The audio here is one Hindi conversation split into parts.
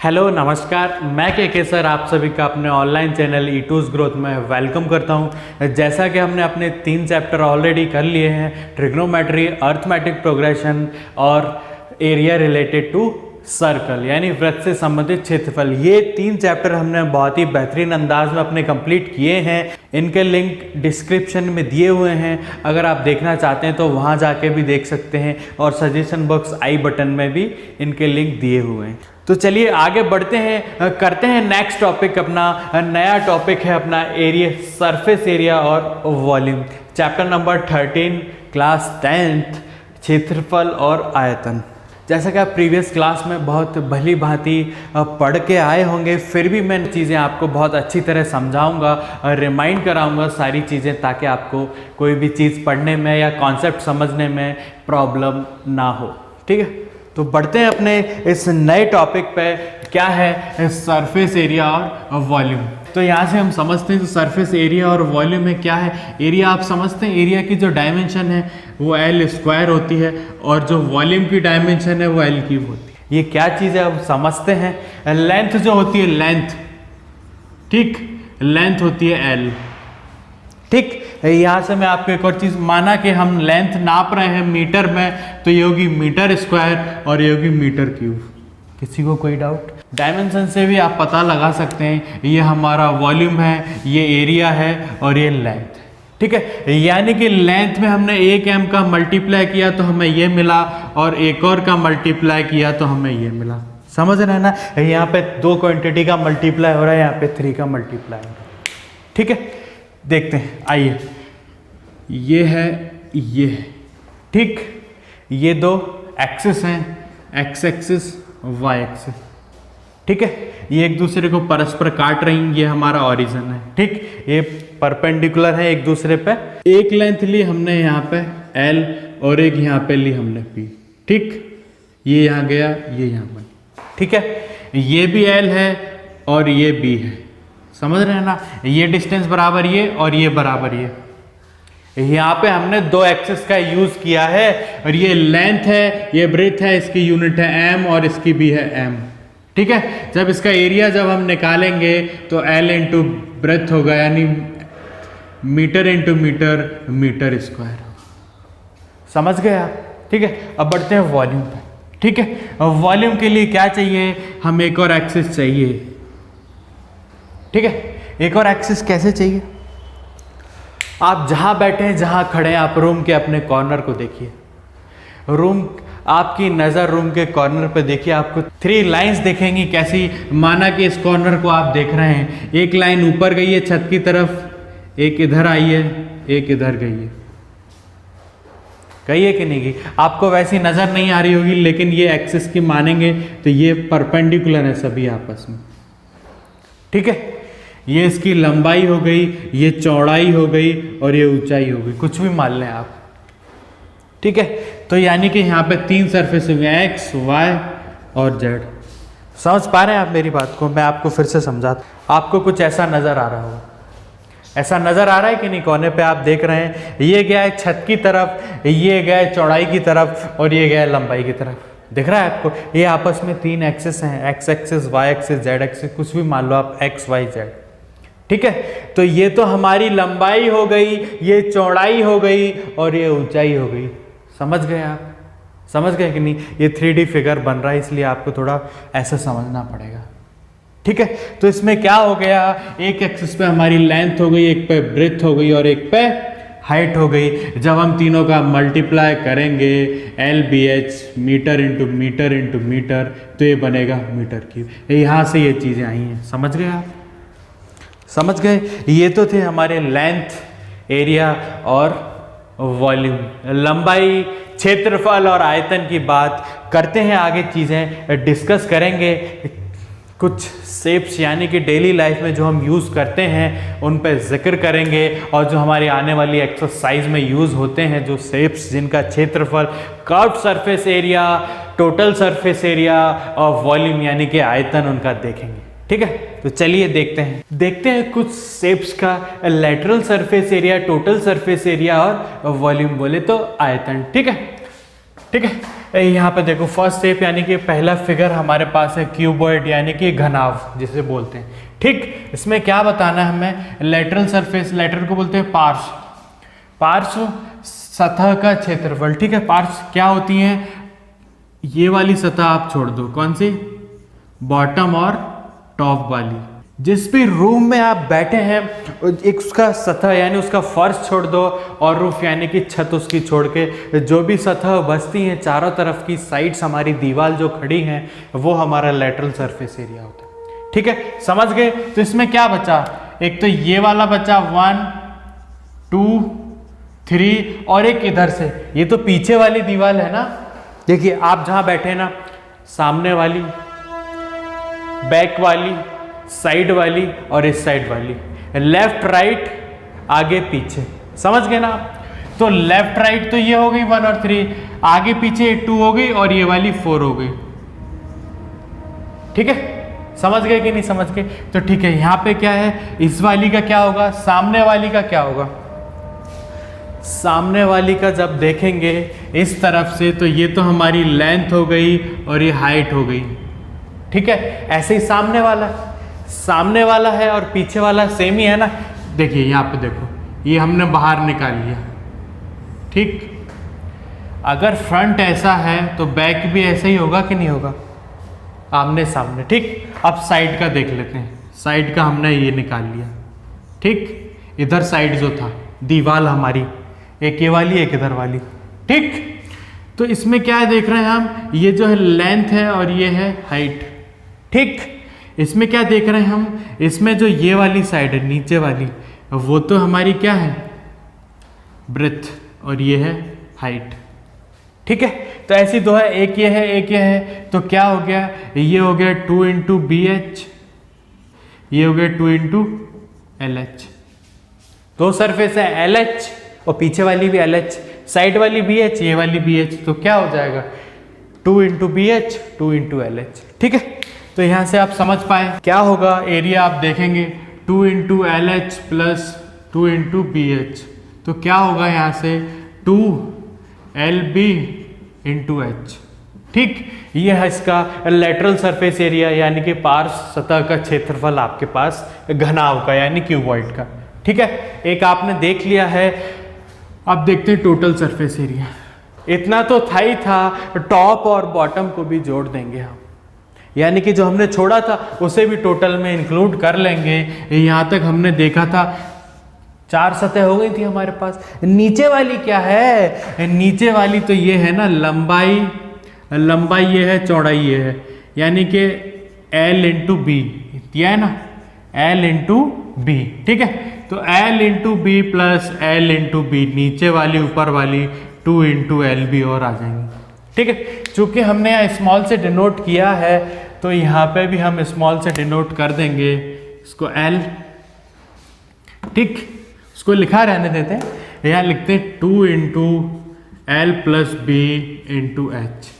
हेलो नमस्कार, मैं के सर आप सभी का अपने ऑनलाइन चैनल E2's ग्रोथ में वेलकम करता हूं। जैसा कि हमने अपने 3 चैप्टर ऑलरेडी कर लिए हैं, ट्रिग्नोमेट्री, अर्थमेटिक प्रोग्रेशन और एरिया रिलेटेड टू सर्कल यानी वृत्त से संबंधित क्षेत्रफल। ये 3 चैप्टर हमने बहुत ही बेहतरीन अंदाज में अपने कंप्लीट किए हैं। इनके लिंक डिस्क्रिप्शन में दिए हुए हैं, अगर आप देखना चाहते हैं तो वहाँ जाके भी देख सकते हैं और सजेशन बॉक्स आई बटन में भी इनके लिंक दिए हुए हैं। तो चलिए आगे बढ़ते हैं, करते हैं नेक्स्ट टॉपिक। अपना नया टॉपिक है अपना एरिया, सरफेस एरिया और volume, chapter number 13 class 10th, क्षेत्रफल और आयतन। जैसा कि आप प्रीवियस क्लास में बहुत भली भांति पढ़ के आए होंगे, फिर भी मैं चीज़ें आपको बहुत अच्छी तरह समझाऊंगा और रिमाइंड कराऊंगा सारी चीज़ें, ताकि आपको कोई भी चीज़ पढ़ने में या कॉन्सेप्ट समझने में प्रॉब्लम ना हो। ठीक है, तो बढ़ते हैं अपने इस नए टॉपिक पे, क्या है सरफेस एरिया और वॉल्यूम। तो यहाँ से हम समझते हैं तो सरफेस एरिया और वॉल्यूम में क्या है। एरिया आप समझते हैं, एरिया की जो डायमेंशन है वो L² होती है और जो वॉल्यूम की डायमेंशन है वो L³ होती है। ये क्या चीज़ है अब समझते हैं। लेंथ जो होती है, लेंथ, ठीक, लेंथ होती है L। ठीक, यहाँ से मैं आपको एक और चीज़, माना कि हम लेंथ नाप रहे हैं मीटर में, तो ये होगी मीटर² और ये होगी मीटर³। किसी को कोई डाउट? डायमेंशन से भी आप पता लगा सकते हैं, ये हमारा वॉल्यूम है, ये एरिया है और ये लेंथ। ठीक है, यानी कि लेंथ में हमने 1 m का मल्टीप्लाई किया तो हमें ये मिला, और एक और का मल्टीप्लाई किया तो हमें ये मिला। समझ रहे हैं ना, यहाँ पे 2 क्वांटिटी का मल्टीप्लाई हो रहा है, यहाँ पे 3 का मल्टीप्लाई हो रहा है। ठीक है, देखते हैं, आइए। ये है, ये है, ठीक, ये 2 एक्सिस हैं, एक्स एक्सिस, वाई एक्सिस। ठीक है, ये एक दूसरे को परस्पर काट रही हैं, ये हमारा ओरिजिन है। ठीक, ये परपेंडिकुलर है एक दूसरे पे। एक लेंथ ली हमने यहाँ पे L और एक यहाँ पे ली हमने P। ठीक, ये यहाँ गया, ये यहाँ बना। ठीक है, ये भी L है और ये B है। समझ रहे हैं ना, ये डिस्टेंस बराबर ये और ये बराबर ये। यहाँ पे हमने 2 एक्सिस का यूज किया है, और ये लेंथ है, ये ब्रेथ है, इसकी यूनिट है m और इसकी भी है m। ठीक है, जब इसका एरिया जब हम निकालेंगे तो L इंटू ब्रेथ होगा, यानी मीटर इंटू मीटर, मीटर²। समझ गए आप? ठीक है, अब बढ़ते हैं वॉल्यूम पे। ठीक है, वॉल्यूम के लिए क्या चाहिए, हम एक और एक्सिस चाहिए। ठीक है, एक और एक्सिस कैसे चाहिए? आप जहां बैठे हैं, जहां खड़े हैं, आप रूम के अपने कॉर्नर को देखिए। रूम, आपकी नज़र रूम के कॉर्नर पे देखिए, आपको 3 लाइंस दिखेंगी। कैसी? माना कि इस कॉर्नर को आप देख रहे हैं, एक लाइन ऊपर गई है छत की तरफ, एक इधर आई है, एक इधर गई है। गई है कि नहीं गई? आपको वैसी नज़र नहीं आ रही होगी, लेकिन ये एक्सिस की मानेंगे तो ये परपेंडिकुलर है सभी आपस में। ठीक है, ये इसकी लंबाई हो गई, ये चौड़ाई हो गई और ये ऊंचाई हो गई, कुछ भी मान लें आप। ठीक है, तो यानी कि यहाँ पे 3 सरफेस हो गए, X, Y और Z। समझ पा रहे हैं आप मेरी बात को? मैं आपको फिर से समझाता। आपको कुछ ऐसा नज़र आ रहा होगा, ऐसा नज़र आ रहा है कि नहीं? कोने पे आप देख रहे हैं, ये गया है छत की तरफ, ये गया है चौड़ाई की तरफ और ये गया है लंबाई की तरफ। दिख रहा है आपको? ये आपस में 3 एक्सिस हैं, X axis, Y axis, Z axis, कुछ भी मान लो आप, X, Y, Z। ठीक है, तो ये तो हमारी लंबाई हो गई, ये चौड़ाई हो गई और ये ऊंचाई हो गई। समझ गए आप? समझ गए कि नहीं? ये 3D फिगर बन रहा है, इसलिए आपको थोड़ा ऐसा समझना पड़ेगा। ठीक है, तो इसमें क्या हो गया, एक एक्सिस पे हमारी लेंथ हो गई, एक पे ब्रेथ हो गई और एक पे हाइट हो गई। जब हम तीनों का मल्टीप्लाई करेंगे, LBH, metre into metre into metre, तो ये बनेगा मीटर³। यहाँ से ये चीज़ें आई हैं। समझ गए आप? समझ गए? ये तो थे हमारे लेंथ, एरिया और वॉल्यूम, लंबाई, क्षेत्रफल और आयतन की बात करते हैं। आगे चीज़ें डिस्कस करेंगे, कुछ शेप्स यानी कि डेली लाइफ में जो हम यूज़ करते हैं उन पर जिक्र करेंगे, और जो हमारी आने वाली एक्सरसाइज में यूज़ होते हैं जो शेप्स, जिनका क्षेत्रफल, curved surface area, total surface area और वॉल्यूम यानी कि आयतन, उनका देखेंगे। ठीक है, तो चलिए देखते हैं कुछ शेप्स का, lateral surface area, total surface area और वॉल्यूम बोले तो आयतन। ठीक है, ठीक है। यहाँ पे देखो फर्स्ट स्टेप यानी कि पहला फिगर हमारे पास है क्यूबॉइड यानी कि घनाव जिसे बोलते हैं। ठीक, इसमें क्या बताना है हमें, लेटरल सरफेस, लेटरल को बोलते हैं पार्श्व, पार्श्व सतह का क्षेत्रफल। ठीक है, पार्श्व क्या होती हैं, ये वाली सतह आप छोड़ दो, कौन सी, बॉटम और टॉप वाली। जिस भी रूम में आप बैठे हैं एक उसका सतह यानी उसका फर्श छोड़ दो और रूफ यानी कि छत उसकी छोड़ के जो भी सतह बचती हैं चारों तरफ की साइड्स हमारी दीवार जो खड़ी हैं वो हमारा लेटरल सरफेस एरिया होता है। ठीक है, समझ गए। तो इसमें क्या बचा, एक तो ये वाला बचा 1 2 3 और एक इधर से, ये तो पीछे वाली दीवार है ना। देखिए आप जहां बैठे ना, सामने वाली, बैक वाली, साइड वाली और इस साइड वाली, लेफ्ट राइट आगे पीछे, समझ गए ना। तो लेफ्ट राइट तो ये हो गई 1 और 3, आगे पीछे 2 हो गई और ये वाली 4 हो गई। ठीक है, समझ गए कि नहीं समझ गए। तो ठीक है, यहां पे क्या है, इस वाली का क्या होगा, सामने वाली का क्या होगा, सामने वाली का जब देखेंगे इस तरफ से तो ये तो हमारी लेंथ हो गई और ये हाइट हो गई। ठीक है, ऐसे ही सामने वाला, सामने वाला है और पीछे वाला सेम ही है ना। देखिए यहाँ पे देखो, ये हमने बाहर निकाल लिया। ठीक, अगर फ्रंट ऐसा है तो बैक भी ऐसा ही होगा कि नहीं होगा, आमने सामने। ठीक, अब साइड का देख लेते हैं, साइड का हमने ये निकाल लिया। ठीक, इधर साइड जो था दीवार हमारी, एक ये वाली एक इधर वाली। ठीक, तो इसमें क्या देख रहे हैं हम, ये जो है लेंथ है और ये है हाइट। ठीक, इसमें क्या देख रहे हैं हम, इसमें जो ये वाली साइड है नीचे वाली, वो तो हमारी क्या है, ब्रेथ, और ये है हाइट। ठीक है, तो ऐसी दो है, एक ये है एक ये है, तो क्या हो गया, ये हो गया 2 इंटू BH, ये हो गया 2 इंटू LH। दो सरफेस है LH और पीछे वाली भी LH, साइड वाली BH, ये वाली BH, तो क्या हो जाएगा 2 इंटू BH 2 इंटू LH। ठीक है, तो यहां से आप समझ पाए क्या होगा, एरिया आप देखेंगे 2 into LH plus 2 into BH, तो क्या होगा यहाँ से 2 LB इंटू H। ठीक, ये है इसका लेटरल सरफेस एरिया यानी कि पार्श्व सतह का क्षेत्रफल आपके पास घनाव का यानी क्यूबॉइड का। ठीक है, एक आपने देख लिया है। अब देखते हैं टोटल सरफेस एरिया। इतना तो था ही था, टॉप और बॉटम को भी जोड़ देंगे हम, यानी कि जो हमने छोड़ा था उसे भी टोटल में इंक्लूड कर लेंगे। यहाँ तक हमने देखा था 4 सतह हो गई थी हमारे पास। नीचे वाली क्या है, नीचे वाली तो ये है ना लंबाई, लंबाई ये है, चौड़ाई ये है, यानी कि L इंटू बी, यह है ना L इंटू बी। ठीक है, तो L into B plus L into B, नीचे वाली ऊपर वाली 2 इंटू एल बी और आ जाएंगी। ठीक है, चूंकि हमने यहाँ स्मॉल से डिनोट किया है तो यहाँ पे भी हम स्मॉल से डिनोट कर देंगे इसको L। ठीक, उसको लिखा रहने देते हैं, यहाँ लिखते हैं 2 into L plus B into H.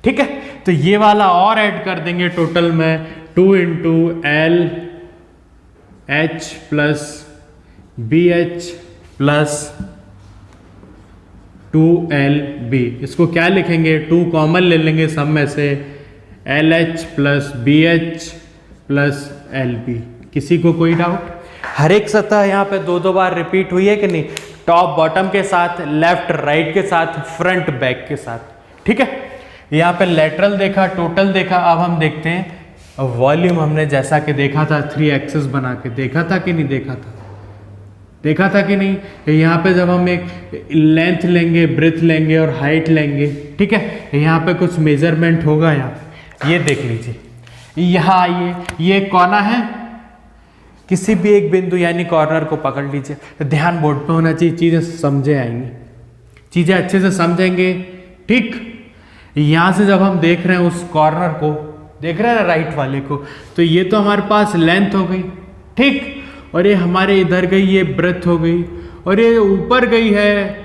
ठीक है, तो ये वाला और ऐड कर देंगे टोटल में 2 into L H plus B H plus 2LB। इसको क्या लिखेंगे, 2 कॉमन ले लेंगे सब में से, LH plus BH plus LB। किसी को कोई डाउट? हर एक सतह यहाँ पे 2-2 बार रिपीट हुई है कि नहीं, टॉप बॉटम के साथ, लेफ्ट राइट के साथ, फ्रंट बैक के साथ। ठीक है, यहाँ पे लेटरल देखा, टोटल देखा। अब हम देखते हैं वॉल्यूम। हमने जैसा कि देखा था 3 एक्सेस बना के, देखा था कि नहीं देखा था, देखा था कि नहीं। यहाँ पे जब हम एक लेंथ लेंगे, ब्रेथ लेंगे और हाइट लेंगे, ठीक है, यहाँ पे कुछ मेजरमेंट होगा। यहाँ ये देख लीजिए, यहाँ आइए, ये कोना है, किसी भी एक बिंदु यानी कॉर्नर को पकड़ लीजिए। तो ध्यान बोर्ड पे होना चाहिए, चीज़ें समझे आएंगी, चीज़ें अच्छे से समझेंगे। ठीक, यहाँ से जब हम देख रहे हैं उस कॉर्नर को, देख रहे हैं ना राइट वाले को, तो ये तो हमारे पास लेंथ हो गई। ठीक, और ये हमारे इधर गई, ये ब्रेथ हो गई, और ये ऊपर गई है,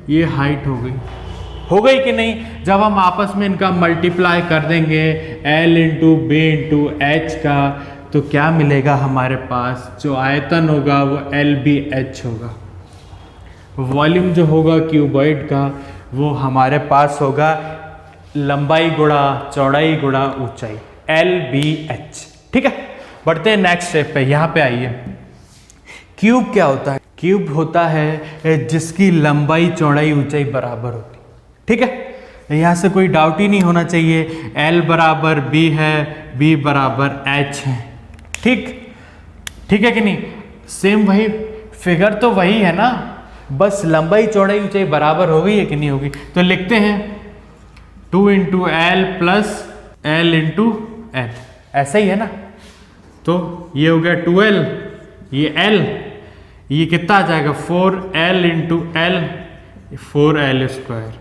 ये हाइट हो गई कि नहीं। जब हम आपस में इनका मल्टीप्लाई कर देंगे L into B into H का, तो क्या मिलेगा हमारे पास, जो आयतन होगा वो LBH होगा। वॉल्यूम जो होगा क्यूबॉइड का वो हमारे पास होगा लंबाई गुणा चौड़ाई गुणा ऊंचाई, LBH। ठीक है, बढ़ते हैं नेक्स्ट स्टेप पे। यहाँ पे आइए, क्यूब क्या होता है? क्यूब होता है जिसकी लंबाई चौड़ाई ऊंचाई बराबर होती है। ठीक है, यहाँ से कोई डाउट ही नहीं होना चाहिए, L बराबर B है, B बराबर H है। ठीक है कि नहीं? सेम वही फिगर तो वही है ना, बस लंबाई चौड़ाई ऊंचाई बराबर हो गई है कि नहीं होगी? तो लिखते हैं 2 into L plus L into L, ऐसा ही है ना। तो ये हो गया 2L, ये L, ये कितना आ जाएगा 4L into L, 4L square.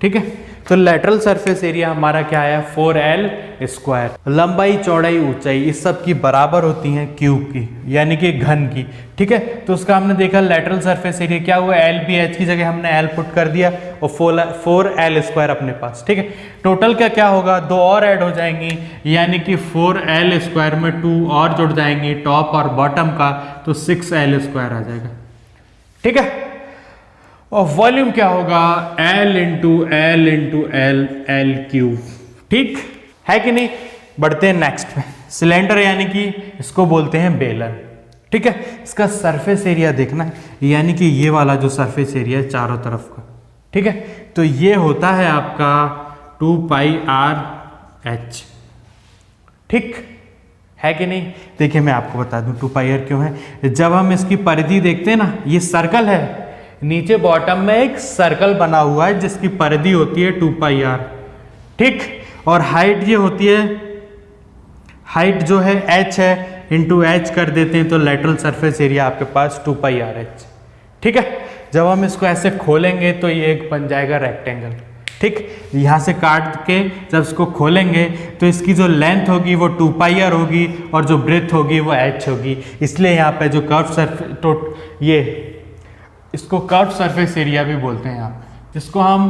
ठीक है, तो लेटरल सरफेस एरिया हमारा क्या आया? 4L square. लंबाई चौड़ाई ऊंचाई इस सब की बराबर होती हैं क्यूब की, यानी कि घन की। ठीक है, तो उसका हमने देखा लेटरल सरफेस एरिया क्या हुआ, LBH की जगह हमने L पुट कर दिया और 4L स्क्वायर अपने पास। ठीक है, टोटल का क्या होगा? 2 और ऐड हो जाएंगी, यानी कि 4L स्क्वायर में 2 और जुड़ जाएंगी टॉप और बॉटम का, तो 6L स्क्वायर आ जाएगा। ठीक है, और वॉल्यूम क्या होगा? L into L into L, L cube. ठीक है कि नहीं? बढ़ते हैं नेक्स्ट पे। सिलेंडर यानी कि इसको बोलते हैं बेलन। ठीक है, इसका सरफेस एरिया देखना है, यानी कि ये वाला जो सरफेस एरिया है चारों तरफ का। ठीक है, तो ये होता है आपका 2πr/h। ठीक है कि नहीं? देखिए मैं आपको बता दूं 2πr क्यों है। जब हम इसकी परिधि देखते हैं ना, ये सर्कल है, नीचे बॉटम में एक सर्कल बना हुआ है जिसकी परिधि होती है 2πr। ठीक, और हाइट ये होती है, हाइट जो है h है, इंटू h कर देते हैं तो लेटरल सरफेस एरिया आपके पास 2πr/h। ठीक है, जब हम इसको ऐसे खोलेंगे तो ये एक बन जाएगा रेक्टेंगल। ठीक, यहाँ से काट के जब इसको खोलेंगे तो इसकी जो लेंथ होगी वो 2πr होगी और जो ब्रेथ होगी वो h होगी। इसलिए यहाँ पे जो कर्व सरफेस, ये इसको कर्व सरफेस एरिया भी बोलते हैं आप, इसको हम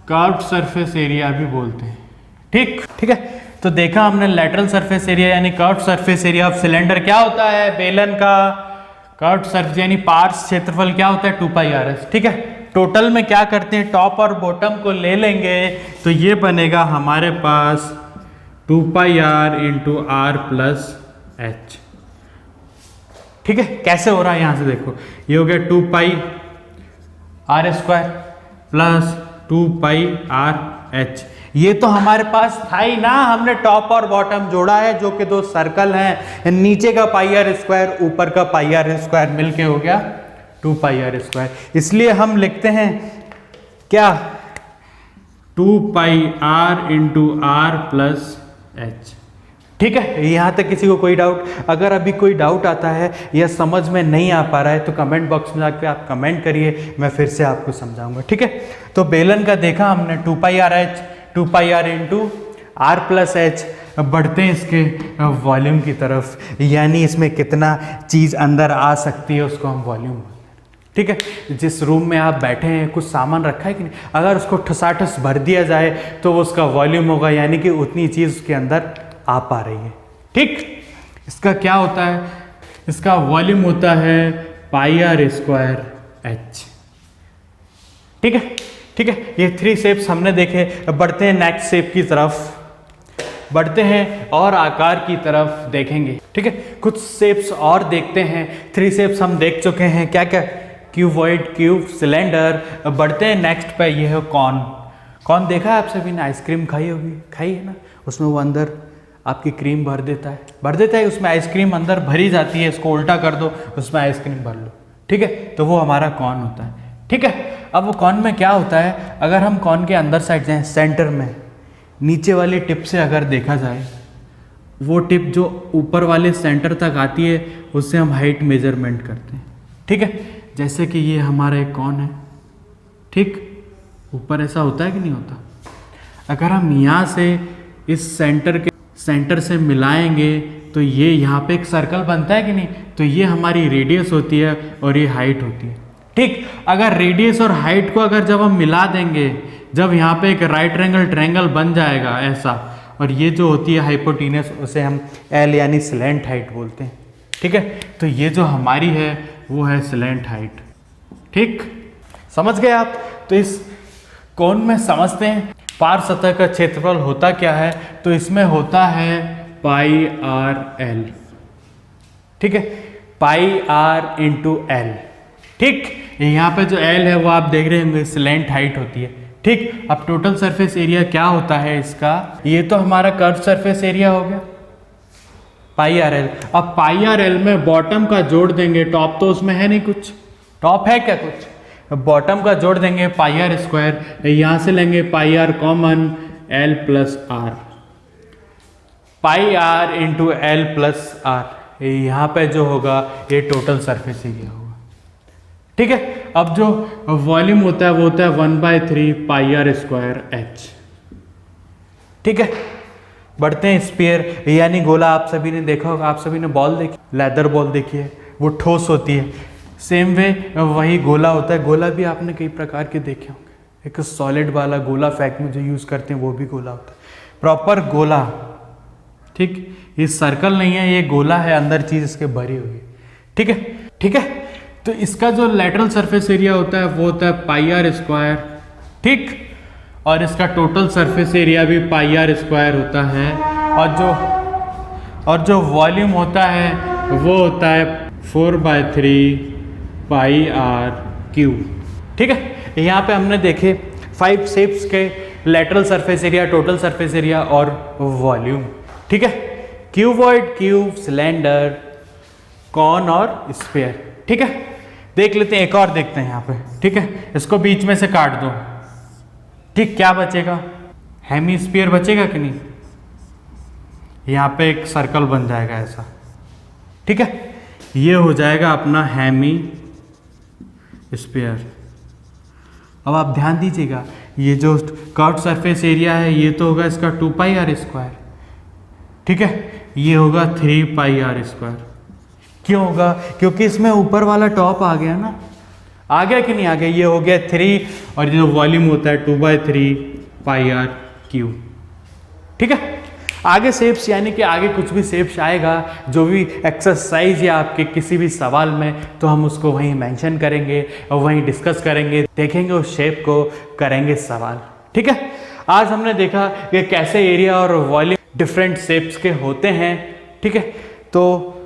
कर्व सरफेस एरिया भी बोलते हैं। ठीक है, तो देखा हमने लेटरल सरफेस एरिया यानी curve surface area of cylinder क्या होता है, बेलन का कर्व सरफेस यानी पार्श्व क्षेत्रफल क्या होता है 2πr/h। ठीक है, टोटल में क्या करते हैं, टॉप और बॉटम को ले लेंगे तो ये बनेगा हमारे पास 2πr into r plus h। ठीक है, कैसे हो रहा है यहाँ से देखो, ये हो गया 2πr स्क्वायर प्लस 2πr/h। ये तो हमारे पास था ही ना, हमने टॉप और बॉटम जोड़ा है जो कि 2 सर्कल हैं, नीचे का πr स्क्वायर ऊपर का πr स्क्वायर मिलके हो गया 2πr स्क्वायर। इसलिए हम लिखते हैं क्या, 2πr into r plus h। ठीक है, यहाँ तक किसी को कोई डाउट? अगर अभी कोई डाउट आता है या समझ में नहीं आ पा रहा है तो कमेंट बॉक्स में जाकर आप कमेंट करिए, मैं फिर से आपको समझाऊंगा। ठीक है, तो बेलन का देखा हमने 2πr/h, 2πr into r plus h। अब बढ़ते हैं इसके वॉल्यूम की तरफ, यानी इसमें कितना चीज़ अंदर आ सकती है उसको हम वॉल्यूम। ठीक है, जिस रूम में आप बैठे हैं कुछ सामान रखा है कि नहीं, अगर उसको ठसाठस भर दिया जाए तो वो उसका वॉल्यूम होगा, यानी कि उतनी चीज़ उसके अंदर आ पा रही है। ठीक, इसका क्या होता है, इसका वॉल्यूम होता है πr²h। ठीक है, ये 3 शेप्स हमने देखे। अब बढ़ते हैं नेक्स्ट शेप की तरफ, बढ़ते हैं और आकार की तरफ देखेंगे। ठीक है, कुछ शेप्स और देखते हैं। 3 शेप्स हम देख चुके हैं, क्या क्या, क्यूबॉइड, क्यूब, सिलेंडर। अब बढ़ते हैं नेक्स्ट पे, ये है कॉर्न। कॉर्न देखा है आप सभी ने, आइसक्रीम खाई होगी, खाई है ना, उसमें वो अंदर आपकी क्रीम भर देता है, उसमें आइसक्रीम अंदर भरी जाती है, इसको उल्टा कर दो उसमें आइसक्रीम भर लो। ठीक है, तो वो हमारा कॉर्न होता है। ठीक है, अब वो कॉर्न में क्या होता है, अगर हम कॉर्न के अंदर साइड जाएं, सेंटर में नीचे वाली टिप से अगर देखा जाए, वो टिप जो ऊपर वाले सेंटर तक आती है उससे हम हाइट मेजरमेंट करते हैं। ठीक है, जैसे कि ये हमारा एक कॉर्न है, ठीक, ऊपर ऐसा होता है कि नहीं होता। अगर हम यहाँ से इस सेंटर से मिलाएंगे तो ये यहाँ पे एक सर्कल बनता है कि नहीं, तो ये हमारी रेडियस होती है और ये हाइट होती है। ठीक, अगर रेडियस और हाइट को अगर जब हम मिला देंगे, जब यहाँ पे एक राइट एंगल ट्रायंगल बन जाएगा ऐसा, और ये जो होती है हाइपोटेनस, उसे हम L यानी स्लैंट हाइट बोलते हैं। ठीक है, तो ये जो हमारी है वो है स्लैंट हाइट। ठीक, समझ गए आप। तो इस कोण में समझते हैं पार सतह का क्षेत्रफल होता क्या है, तो इसमें होता है पाई आर एल, ठीक है, पाई आर इंटू एल, ठीक। यहाँ पे जो एल है वो आप देख रहे होंगे स्लैंट हाइट होती है, ठीक। अब टोटल सरफेस एरिया क्या होता है इसका, ये तो हमारा कर्व सरफेस एरिया हो गया पाई आर एल। अब पाई आर एल में बॉटम का जोड़ देंगे, टॉप तो उसमें है नहीं कुछ, टॉप है क्या कुछ, बॉटम का जोड़ देंगे पाई आर स्क्वायर, यहाँ से लेंगे pi R common, L plus R, pi R into L plus R, यहाँ पे जो होगा ये टोटल सरफेस एरिया होगा, ठीक है। अब जो वॉल्यूम होता है वो होता है 1/3 पाई आर स्क्वायर एच, ठीक है। बढ़ते हैं स्फीयर यानी गोला, आप सभी ने देखा होगा, आप सभी ने बॉल देखी, लेदर बॉल देखी है, वो ठोस होती है, सेम वे वही गोला होता है। गोला भी आपने कई प्रकार के देखे होंगे, एक सॉलिड वाला गोला फैक्ट में जो यूज़ करते हैं वो भी गोला होता है, प्रॉपर गोला, ठीक। ये सर्कल नहीं है, ये गोला है, अंदर चीज़ इसके भरी हुई है, ठीक है, ठीक है। तो इसका जो लेटरल सरफेस एरिया होता है वो होता है पाई आर स्क्वायर, ठीक, और इसका टोटल सरफेस एरिया भी पाई आर स्क्वायर होता है, और जो वॉल्यूम होता है वो होता है 4/3 पाई आर क्यू, ठीक है। यहाँ पे हमने देखे 5 शेप्स के lateral surface area, total surface area और वॉल्यूम, ठीक है। क्यूबॉइड, क्यूब, सिलेंडर, कॉन और स्फीयर, ठीक है। देख लेते हैं, एक और देखते हैं यहाँ पे, ठीक है। इसको बीच में से काट दो, ठीक, क्या बचेगा, हेमीस्फीयर बचेगा कि नहीं, यहाँ पे एक सर्कल बन जाएगा ऐसा, ठीक है। ये हो जाएगा अपना हेमी स्फीयर। अब आप ध्यान दीजिएगा, ये जो कर्व सरफेस एरिया है ये तो होगा इसका 2 पाई आर स्क्वायर, ठीक है, ये होगा 3 पाई आर स्क्वायर। क्यों होगा, क्योंकि इसमें ऊपर वाला टॉप आ गया ना, आ गया कि नहीं आ गया, ये हो गया 3, और जो वॉल्यूम होता है 2/3 पाई आर क्यू, ठीक है। आगे शेप्स यानी कि आगे कुछ भी शेप्स आएगा, जो भी एक्सरसाइज या आपके किसी भी सवाल में, तो हम उसको वहीं मेंशन करेंगे और वहीं डिस्कस करेंगे, देखेंगे उस शेप को, करेंगे सवाल, ठीक है। आज हमने देखा कि कैसे एरिया और वॉल्यूम डिफरेंट शेप्स के होते हैं, ठीक है। तो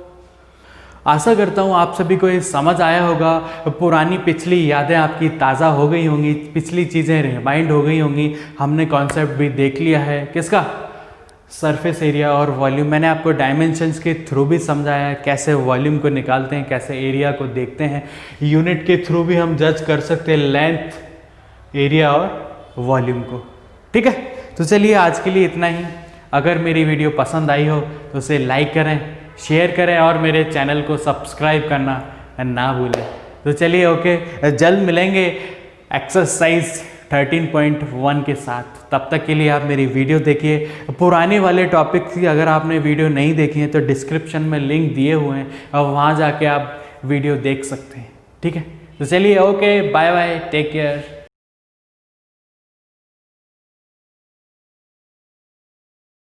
आशा करता हूँ आप सभी को ये समझ आया होगा, पुरानी पिछली यादें आपकी ताज़ा हो गई होंगी, पिछली चीज़ें रिमाइंड हो गई होंगी, हमने कॉन्सेप्ट भी देख लिया है किसका, सरफेस एरिया और वॉल्यूम। मैंने आपको डायमेंशंस के थ्रू भी समझाया है, कैसे वॉल्यूम को निकालते हैं, कैसे एरिया को देखते हैं, यूनिट के थ्रू भी हम जज कर सकते हैं लेंथ, एरिया और वॉल्यूम को, ठीक है। तो चलिए आज के लिए इतना ही। अगर मेरी वीडियो पसंद आई हो तो उसे लाइक करें, शेयर करें और मेरे चैनल को सब्सक्राइब करना ना भूलें। तो चलिए ओके, जल्द मिलेंगे एक्सरसाइज 13.1 के साथ। तब तक के लिए आप मेरी वीडियो देखिए। पुराने वाले टॉपिक की अगर आपने वीडियो नहीं देखी है तो डिस्क्रिप्शन में लिंक दिए हुए हैं और वहाँ जाके आप वीडियो देख सकते हैं, ठीक है। तो चलिए okay, bye bye, take care.